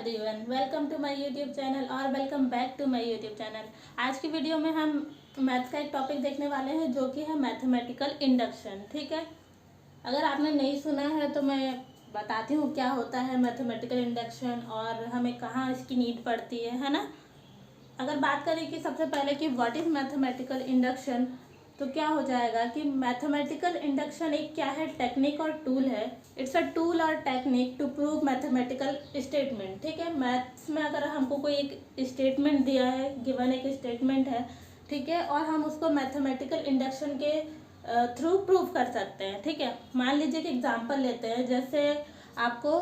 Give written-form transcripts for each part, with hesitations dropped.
Everyone, welcome to my YouTube channel और welcome back to my YouTube channel. आज की video में हम मैथ्स का एक टॉपिक देखने वाले हैं जो कि है मैथमेटिकल इंडक्शन। ठीक है, अगर आपने नहीं सुना है तो मैं बताती हूँ क्या होता है मैथमेटिकल इंडक्शन और हमें कहाँ इसकी नीड पड़ती है ना। अगर बात करें कि सबसे पहले कि व्हाट इज़ मैथमेटिकल इंडक्शन, तो क्या हो जाएगा कि मैथमेटिकल इंडक्शन एक क्या है, टेक्निक और टूल है। इट्स अ टूल और technique to prove mathematical statement. ठीक है, मैथ्स में अगर हमको कोई एक स्टेटमेंट दिया है, गिवन एक स्टेटमेंट है, ठीक है, और हम उसको मैथमेटिकल इंडक्शन के थ्रू प्रूव कर सकते हैं। ठीक है, मान लीजिए कि एग्जांपल लेते हैं, जैसे आपको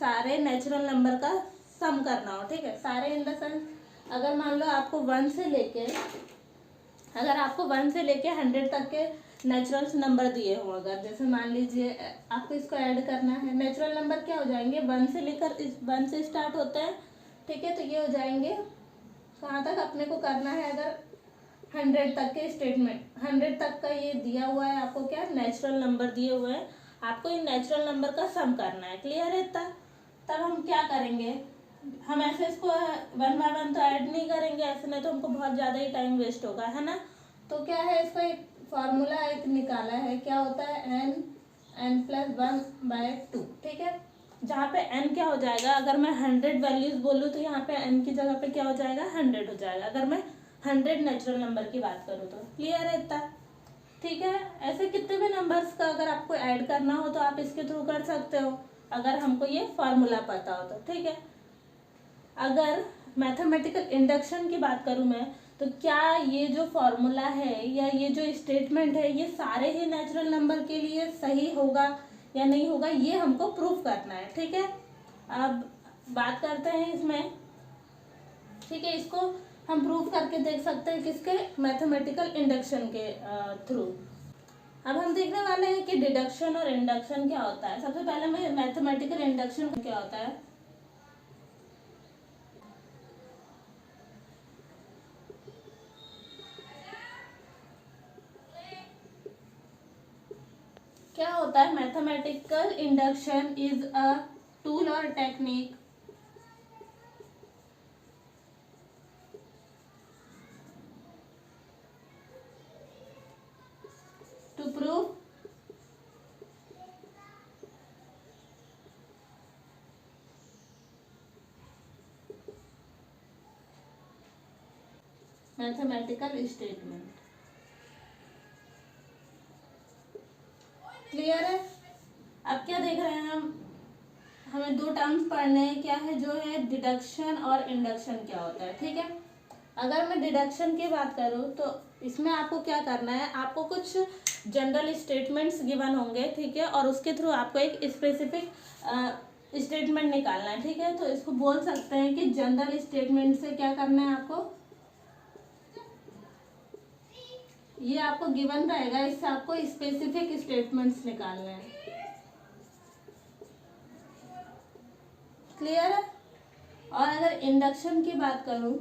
सारे नेचुरल नंबर का सम करना हो। ठीक है, सारे इन द सेंस अगर मान लो आपको 1 से लेके 100 तक के नेचुरल नंबर दिए हो, अगर जैसे मान लीजिए आपको इसको ऐड करना है, नेचुरल नंबर क्या हो जाएंगे, 1 से लेकर 1 से स्टार्ट होते हैं। ठीक है, तो ये हो जाएंगे कहाँ तक अपने को करना है, अगर 100 तक के स्टेटमेंट, 100 तक का ये दिया हुआ है आपको, क्या नेचुरल नंबर दिए हुए हैं, आपको इन नेचुरल नंबर का सम करना है। क्लियर है? तब हम क्या करेंगे, हम ऐसे इसको 1 बाय 1 तो ऐड नहीं करेंगे, ऐसे नहीं तो हमको बहुत ज़्यादा ही टाइम वेस्ट होगा, है ना। तो क्या है, इसका एक फॉर्मूला एक निकाला है, क्या होता है, n+1/2। ठीक है, जहाँ पे n क्या हो जाएगा, अगर मैं 100 वैल्यूज बोलूँ तो यहाँ पे n की जगह पे क्या हो जाएगा, 100 हो जाएगा, अगर मैं 100 नेचुरल नंबर की बात करूँ तो। क्लियर है इतना? ठीक है, ऐसे कितने भी नंबर्स का अगर आपको ऐड करना हो तो आप इसके थ्रू कर सकते हो, अगर हमको ये फॉर्मूला पता हो तो। ठीक है, अगर मैथमेटिकल इंडक्शन की बात करूं मैं, तो क्या ये जो फॉर्मूला है या ये जो स्टेटमेंट है, ये सारे ही नेचुरल नंबर के लिए सही होगा या नहीं होगा, ये हमको प्रूफ करना है। ठीक है, अब बात करते हैं इसमें। ठीक है, इसको हम प्रूफ करके देख सकते हैं किसके, मैथमेटिकल इंडक्शन के थ्रू। अब हम देखने वाले हैं कि डिडक्शन और इंडक्शन क्या होता है। सबसे पहले मैं मैथमेटिकल इंडक्शन क्या होता है। क्या होता है, mathematical induction is a tool और technique to prove mathematical statement. Clear है? अब क्या देख रहे हैं हम, हमें दो टर्म्स पढ़ने हैं, क्या है, जो है डिडक्शन और इंडक्शन क्या होता है। ठीक है, अगर मैं डिडक्शन की बात करूँ तो इसमें आपको क्या करना है, आपको कुछ जनरल स्टेटमेंट्स गिवन होंगे, ठीक है, और उसके थ्रू आपको एक स्पेसिफिक स्टेटमेंट निकालना है। ठीक है, तो इसको बोल सकते हैं कि जनरल स्टेटमेंट से क्या करना है आपको, ये आपको गिवन रहेगा, इससे आपको स्पेसिफिक स्टेटमेंट्स निकालने हैं। क्लियर है? और अगर इंडक्शन की बात करूं,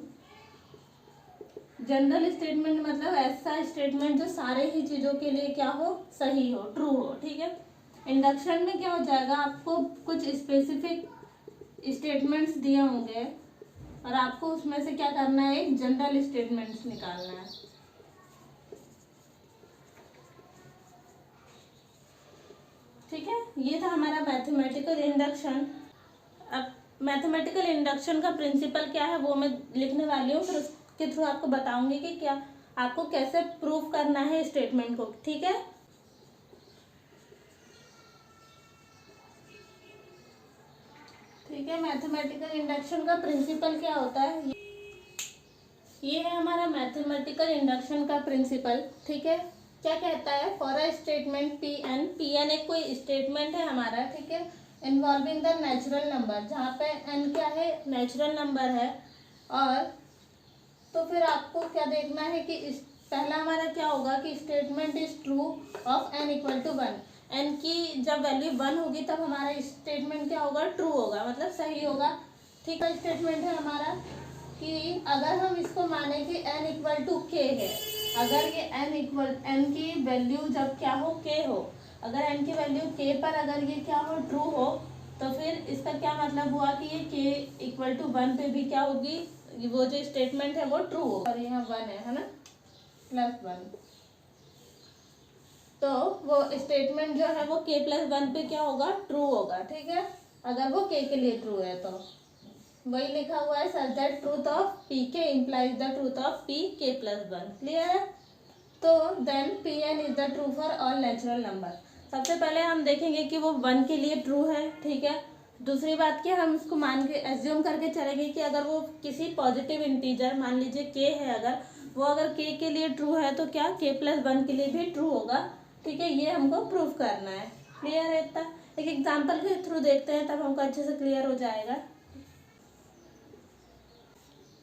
जनरल स्टेटमेंट मतलब ऐसा स्टेटमेंट जो सारे ही चीज़ों के लिए क्या हो, सही हो, ट्रू हो। ठीक है, इंडक्शन में क्या हो जाएगा, आपको कुछ स्पेसिफिक स्टेटमेंट्स दिए होंगे और आपको उसमें से क्या करना है, एक जनरल स्टेटमेंट्स निकालना है। ठीक है, ये था हमारा मैथमेटिकल इंडक्शन। अब मैथमेटिकल इंडक्शन का प्रिंसिपल क्या है वो मैं लिखने वाली हूँ, फिर उसके थ्रू आपको बताऊंगी कि क्या आपको कैसे प्रूफ करना है स्टेटमेंट को। ठीक है, ठीक है, मैथमेटिकल इंडक्शन का प्रिंसिपल क्या होता है, ये है हमारा मैथमेटिकल इंडक्शन का प्रिंसिपल। ठीक है, क्या कहता है, for a statement P N एक कोई स्टेटमेंट है हमारा, ठीक है, इन्वॉल्विंग द नेचुरल नंबर, जहाँ पे एन क्या है, नेचुरल नंबर है। और तो फिर आपको क्या देखना है कि पहला हमारा क्या होगा कि statement is true of N equal to 1। N की जब वैल्यू 1 होगी तब हमारा स्टेटमेंट क्या होगा, ट्रू होगा, मतलब सही होगा। ठीक है, स्टेटमेंट है हमारा कि अगर हम इसको माने कि n इक्वल टू के है, अगर ये n की वैल्यू जब क्या हो, k हो, अगर n की वैल्यू k पर अगर ये क्या हो, ट्रू हो, तो फिर इसका क्या मतलब हुआ कि ये k इक्वल टू 1 पे भी क्या होगी, वो जो स्टेटमेंट है वो ट्रू होगा। और यहाँ 1 है ना, +1, तो वो स्टेटमेंट जो है वो k+1 पे क्या होगा, ट्रू होगा। ठीक है, अगर वो k के लिए ट्रू है तो वही लिखा हुआ है, such that truth of pk implies the truth of pk+1। Clear है? तो then pn is the true for all natural number. सबसे पहले हम देखेंगे कि वो 1 के लिए ट्रू है। ठीक है, दूसरी बात कि हम इसको मान के एज्यूम करके चलेंगे कि अगर वो किसी पॉजिटिव इंटीजर, मान लीजिए k है, अगर वो अगर k के लिए ट्रू है तो क्या k+1 के लिए भी ट्रू होगा। ठीक है, ये हमको प्रूफ करना है। क्लियर है इतना? एक एग्जाम्पल के थ्रू देखते हैं, तब हमको अच्छे से क्लियर हो जाएगा।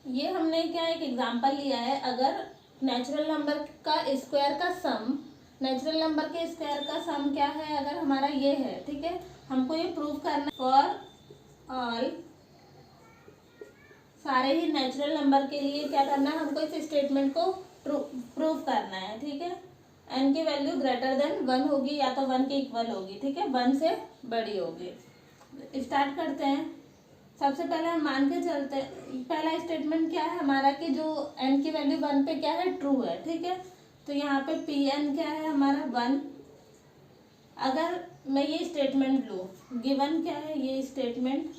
ये हमने क्या एक एग्जाम्पल लिया है, अगर नेचुरल नंबर का स्क्वायर का सम, नेचुरल नंबर के स्क्वायर का सम क्या है, अगर हमारा ये है, ठीक है, हमको ये प्रूव करना फॉर ऑल, सारे ही नेचुरल नंबर के लिए क्या करना है, हमको इस स्टेटमेंट को प्रूव करना है। ठीक है, n की वैल्यू ग्रेटर देन 1 होगी या तो 1 के इक्वल होगी। ठीक है, 1 से बड़ी होगी। स्टार्ट करते हैं। सबसे पहले हम मान के चलते, पहला स्टेटमेंट क्या है हमारा कि जो n की वैल्यू 1 पे क्या है, ट्रू है। ठीक है, तो यहाँ पे pn क्या है हमारा 1। अगर मैं ये स्टेटमेंट लूँ, गिवन क्या है ये स्टेटमेंट,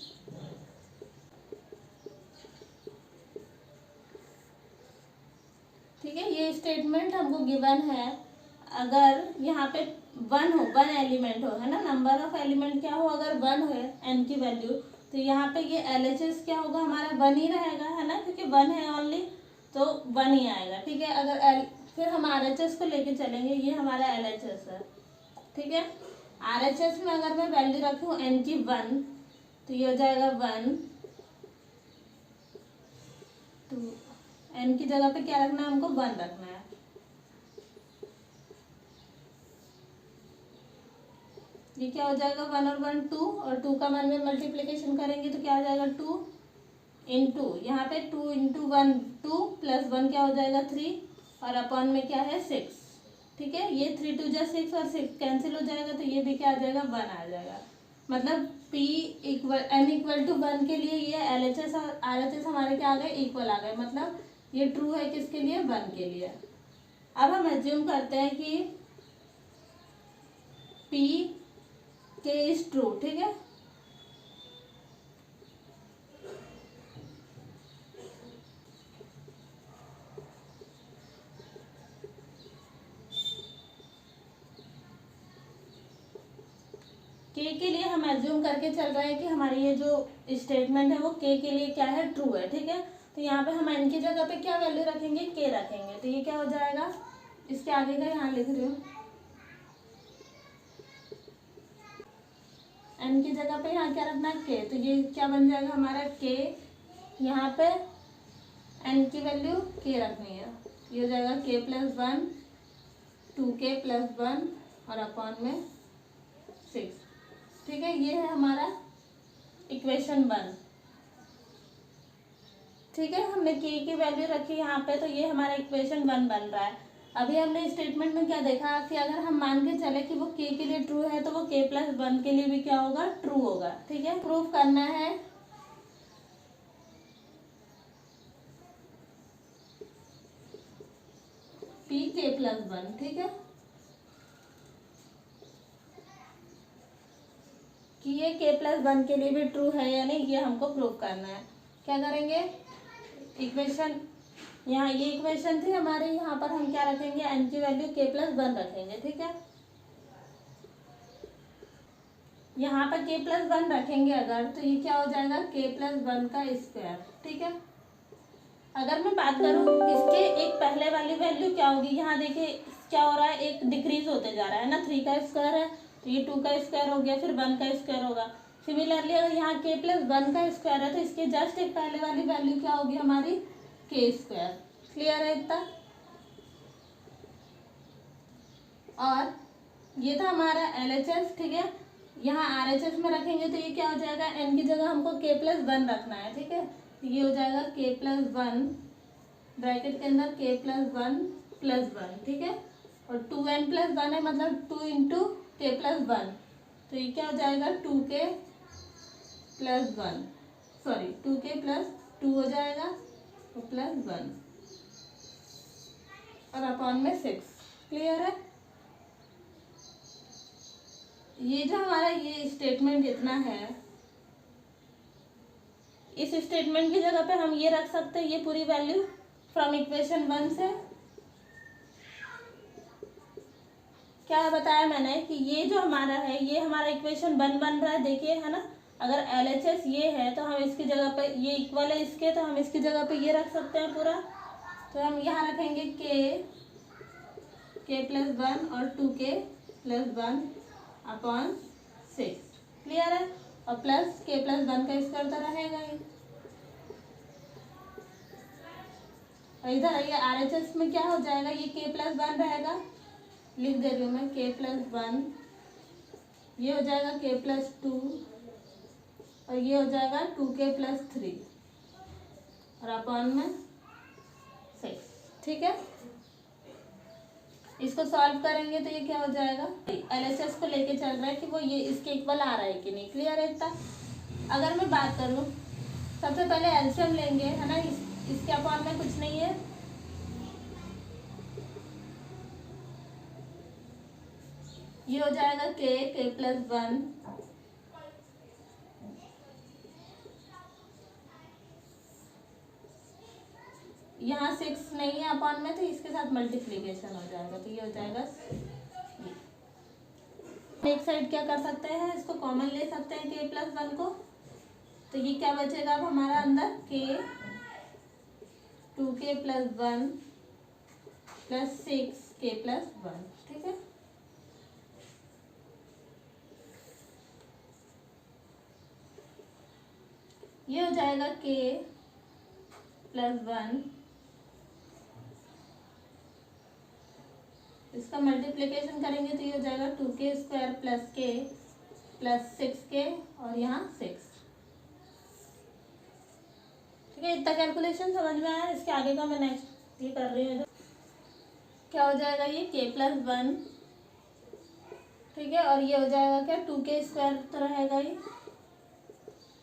ठीक है, ये स्टेटमेंट हमको गिवन है। अगर यहाँ पे 1 हो, 1 एलिमेंट हो, है ना, नंबर ऑफ एलिमेंट क्या हो, अगर 1 है n की वैल्यू, तो यहाँ पे ये LHS क्या होगा हमारा 1 ही रहेगा, है ना, क्योंकि 1 है ओनली, तो 1 ही आएगा। ठीक है, अगर फिर हम RHS को लेके चलेंगे, ये हमारा LHS है। ठीक है, RHS में अगर मैं वैल्यू रखूँ n की 1, तो ये हो जाएगा 1 2, n की जगह पे क्या रखना है हमको, 1 रखना है। ये क्या हो जाएगा, 1 और 1 2, और 2 का 1 में मल्टीप्लीकेशन करेंगे तो क्या हो जाएगा 2 इंटू, यहाँ पे 2 इंटू 1 2 प्लस 1 क्या हो जाएगा 3, और अपॉन में क्या है 6। ठीक है, ये 3 2 जा 6 और 6 कैंसिल हो जाएगा, तो ये भी क्या आ जाएगा 1 आ जाएगा। मतलब p equal n equal to 1 के लिए ये LHS और RHS हमारे क्या आ गए, इक्वल आ गए। मतलब ये ट्रू है किसके लिए, 1 के लिए। अब हम एज्यूम करते हैं कि p k इज ट्रू। ठीक है, k के लिए हम एज्यूम करके चल रहे हैं कि हमारी ये जो स्टेटमेंट है वो k के लिए क्या है, ट्रू है। ठीक है, तो यहाँ पे हम n की जगह पे क्या वैल्यू रखेंगे, k रखेंगे, तो ये क्या हो जाएगा, इसके आगे का यहाँ लिख रही हूँ, n की जगह पे यहाँ क्या रखना है, k, तो ये क्या बन जाएगा हमारा k, यहाँ पे n की वैल्यू k रखनी है, ये हो जाएगा k+1 2k+1 और अपॉन में 6। ठीक है, ये है हमारा इक्वेशन 1। ठीक है, हमने k की वैल्यू रखी यहाँ पे, तो ये हमारा इक्वेशन 1 बन रहा है। अभी हमने स्टेटमेंट में क्या देखा कि अगर हम मान के चले कि वो k के लिए ट्रू है, तो वो k+1 के लिए भी क्या होगा, ट्रू होगा। ठीक है, प्रूफ करना है pk+1। ठीक है, कि ये k+1 के लिए भी ट्रू है या नहीं, ये हमको प्रूफ करना है। क्या करेंगे, इक्वेशन, यहाँ ये इक्वेशन थी हमारे, यहाँ पर हम क्या रखेंगे, n की वैल्यू k+1 रखेंगे। ठीक है, यहाँ पर k+1 रखेंगे अगर, तो ये क्या हो जाएगा k+1 का स्क्वायर। ठीक है, अगर मैं बात करूँ इसके एक पहले वाली वैल्यू क्या होगी, यहाँ देखिए क्या हो रहा है, एक डिक्रीज होते जा रहा है ना, 3 का स्क्वायर है तो ये 2 का स्क्वायर हो गया, फिर 1 का स्क्वायर होगा। सिमिलरली अगर यहाँ k+1 का स्क्वायर है, तो इसके जस्ट एक पहले वाली वैल्यू क्या होगी हमारी, k²। क्लियर है इतना? और ये था हमारा LHS। ठीक है, यहाँ RHS में रखेंगे तो ये क्या हो जाएगा, n की जगह हमको k+1 रखना है। ठीक है, तो ये हो जाएगा k+1 ब्रैकेट के अंदर k+1+1। ठीक है, और 2n+1 है, मतलब 2 इंटू k+1, तो ये क्या हो जाएगा 2k plus one, sorry 2k plus 2 हो जाएगा तो प्लस 1 और अपॉन में 6। क्लियर है? ये जो हमारा ये स्टेटमेंट इतना है, इस स्टेटमेंट की जगह पे हम ये रख सकते हैं ये पूरी वैल्यू फ्रॉम इक्वेशन 1 से। क्या बताया मैंने कि ये जो हमारा है ये हमारा इक्वेशन 1 बन रहा है, देखिए है ना। अगर LHS ये है तो हम इसकी जगह पे ये इक्वल है इसके, तो हम इसकी जगह पे ये रख सकते हैं पूरा। तो हम यहाँ रखेंगे k प्लस 1 और 2k प्लस 1 अपॉन 6। क्लियर है? और प्लस k प्लस 1 का स्क्वायर तो रहेगा ही। और इधर ये RHS में क्या हो जाएगा, ये k प्लस 1 रहेगा, लिख दे रही हूँ मैं k प्लस 1, ये हो जाएगा k प्लस 2 और ये हो जाएगा 2k प्लस 3 और अपॉन में 6। ठीक है? इसको सॉल्व करेंगे तो ये क्या हो जाएगा, LHS को लेके चल रहा है कि वो ये इसके इक्वल आ रहा है कि नहीं। क्लियर है इतना? अगर मैं बात करूँ, सबसे पहले एलसीएम लेंगे, है ना। इसके अपॉन में कुछ नहीं है, ये हो जाएगा k प्लस 1 यहाँ 6 नहीं है अपॉन में, तो इसके साथ मल्टीप्लीकेशन हो जाएगा, तो ये हो जाएगा ये। एक साइड क्या कर सकते हैं, इसको कॉमन ले सकते हैं k प्लस 1 को, तो ये क्या बचेगा अब हमारा अंदर, k 2k plus 1 plus 6k plus 1। ठीक है? ये हो जाएगा k प्लस 1, इसका मल्टीप्लिकेशन करेंगे तो ये हो जाएगा 2k square plus k plus 6k और यहाँ 6। ठीक है? इतना कैलकुलेशन समझ में आया? इसके आगे का मैं नेक्स्ट ये कर रही हूँ। क्या हो जाएगा, ये k प्लस 1, ठीक है, और ये हो जाएगा क्या, 2k स्क्वायर तो रहेगा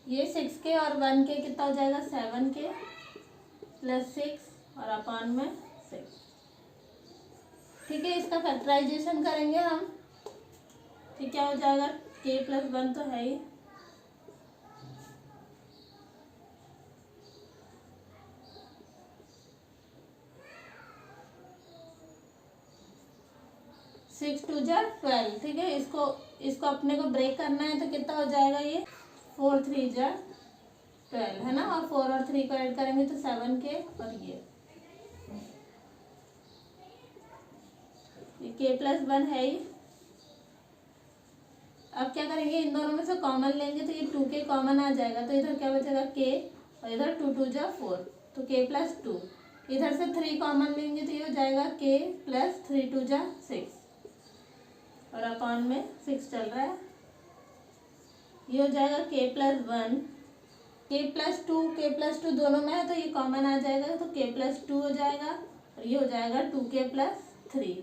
ये 6k और 1k कितना हो जाएगा, 7k प्लस 6 और अपॉन में 6। ठीक है? इसका फैक्टराइजेशन करेंगे हम, ठीक, क्या हो जाएगा, k प्लस 1 तो है ही, सिक्स 2 जा 12। ठीक है? इसको अपने को ब्रेक करना है तो कितना हो जाएगा, ये 4 3 जा 12, है ना। और 4 और 3 को ऐड करेंगे तो 7k और ये k प्लस 1 है ही। अब क्या करेंगे, इन दोनों में से कॉमन लेंगे तो ये 2k कॉमन आ जाएगा, तो इधर क्या बचेगा, k और इधर 2 2 जा 4, तो k प्लस 2। इधर से 3 कॉमन लेंगे तो ये हो जाएगा k प्लस 3 2 जा 6 और अपॉन में 6 चल रहा है। ये हो जाएगा k प्लस 1, k प्लस 2 दोनों में है तो ये कॉमन आ जाएगा, तो k प्लस 2 हो जाएगा और ये हो जाएगा 2k प्लस 3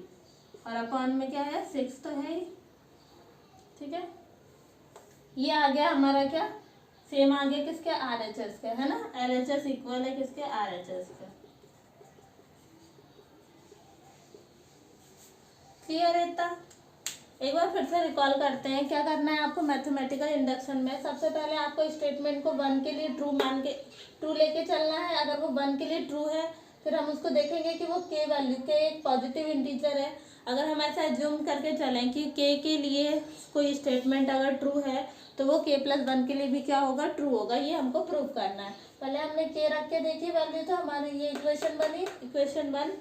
और अपॉन में क्या है, 6 तो है ही। ठीक है? ये आ गया हमारा क्या, सेम आ गया किसके, RHS के, है ना। LHS इक्वल है किसके, RHS के। क्लियर है इतना? एक बार फिर से रिकॉल करते हैं, क्या करना है आपको मैथमेटिकल इंडक्शन में। सबसे पहले आपको स्टेटमेंट को 1 के लिए ट्रू लेके चलना है। अगर वो 1 के लिए ट्रू है फिर हम उसको देखेंगे कि वो k वैल्यू, k एक पॉजिटिव इंटीजर है। अगर हम ऐसा एज्यूम करके चलें कि k के लिए कोई स्टेटमेंट अगर ट्रू है तो वो k प्लस 1 के लिए भी क्या होगा, ट्रू होगा। ये हमको प्रूव करना है। पहले हमने k रख के देखी वैल्यू, तो हमारी ये इक्वेशन बनी, इक्वेशन 1।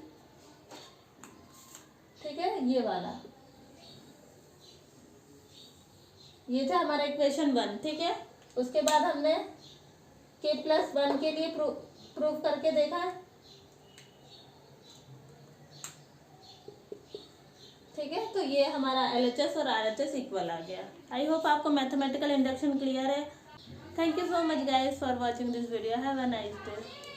ठीक है? ये वाला ये था हमारा इक्वेशन 1। ठीक है? उसके बाद हमने k प्लस 1 के लिए प्रूव करके देखा। ठीक है? तो ये हमारा LHS और RHS इक्वल आ गया। आई होप आपको मैथमेटिकल इंडक्शन क्लियर है। Thank you so much guys for watching this video. Have a nice day.